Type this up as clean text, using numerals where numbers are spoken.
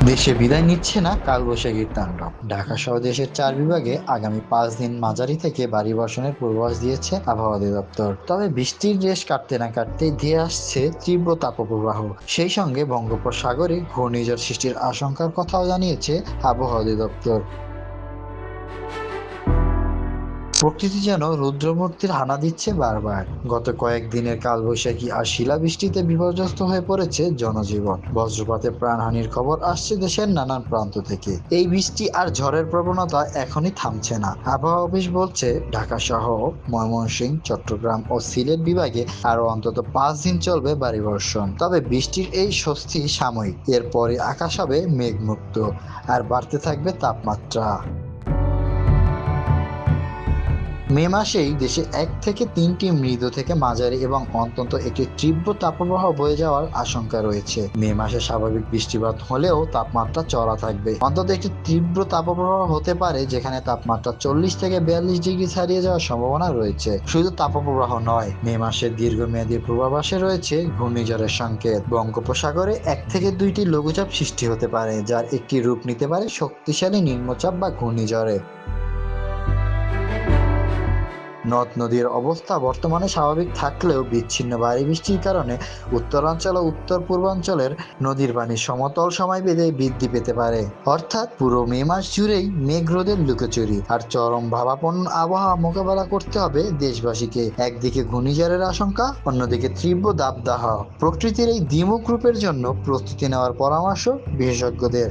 দেশে বিদায় নিচ্ছে না কালবৈশাখীর তাণ্ডব। ঢাকা সহ দেশের 4 বিভাগে আগামী 5 দিন মাঝারি থেকে ভারী বর্ষণের পূর্বাভাস দিয়েছে আবহাওয়া অধিদপ্তর। তবে বৃষ্টির রেশ কাটতে না কাটতেই ধেয়ে আসছে তীব্র তাপপ্রবাহ। সেই সঙ্গে বঙ্গোপসাগরে ঘূর্ণিঝড় সৃষ্টির আশঙ্কার কথাও জানিয়েছে আবহাওয়া অধিদপ্তর। প্রকৃতি যেন রুদ্রমূর্তির হানা দিচ্ছে বারবার। গত কয়েকদিনের কালবৈশাখী আর শিলাবৃষ্টিতে বিপর্যস্ত হয়ে পড়েছে জনজীবন। বজ্রপাতে প্রাণহানির খবর আসছে দেশের নানান প্রান্ত থেকে। এই বৃষ্টি আর ঝড়ের প্রবণতা এখনই থামছে না। আবহাওয়া অফিস বলছে ঢাকা সহ ময়মনসিংহ, চট্টগ্রাম ও সিলেট বিভাগে আরো অন্তত 5 দিন চলবে ভারী বর্ষণ। তবে বৃষ্টির এই স্বস্তি সাময়িক। এরপরে আকাশ হবে মেঘমুক্ত আর বাড়তে থাকবে তাপমাত্রা। মে মাসেই দেশে 1 থেকে 3টি মৃদু থেকে মাঝারি এবং অন্তত একটি তীব্র তাপপ্রবাহ বয়ে যাওয়ার আশঙ্কা রয়েছে। মে মাসে স্বাভাবিক বৃষ্টিপাত হলেও তাপমাত্রা চড়া থাকবে। অন্তত একটি তীব্র তাপপ্রবাহ হতে পারে, যেখানে তাপমাত্রা 40 থেকে 42 ডিগ্রি ছাড়িয়ে যাওয়ার সম্ভাবনা রয়েছে। শুধু তাপপ্রবাহ নয়, মে মাসের দীর্ঘমেয়াদী পূর্বাভাসে রয়েছে ঘূর্ণিঝড়ের সংকেত। বঙ্গোপসাগরে 1 থেকে 2টি লঘুচাপ সৃষ্টি হতে পারে, যার একটি রূপ নিতে পারে শক্তিশালী নিম্নচাপ বা ঘূর্ণিঝড়ে। নদ নদীর অবস্থা বর্তমানে স্বাভাবিক থাকলেও বিচ্ছিন্ন ভারী বৃষ্টির কারণে উত্তরাঞ্চল ও উত্তর পূর্বাঞ্চলের নদীর পানি সমতল সময় বেঁধে বৃদ্ধি পেতে পারে। অর্থাৎ পুরো মে মাস জুড়েই মেঘ রোদের লুকোচুরি আর চরম ভাবাপন্ন আবহাওয়া মোকাবেলা করতে হবে দেশবাসীকে। একদিকে ঘূর্ণিঝড়ের আশঙ্কা, অন্যদিকে তীব্র দাবদাহ। প্রকৃতির এই দ্বিমুখ রূপের জন্য প্রস্তুতি নেওয়ার পরামর্শ বিশেষজ্ঞদের।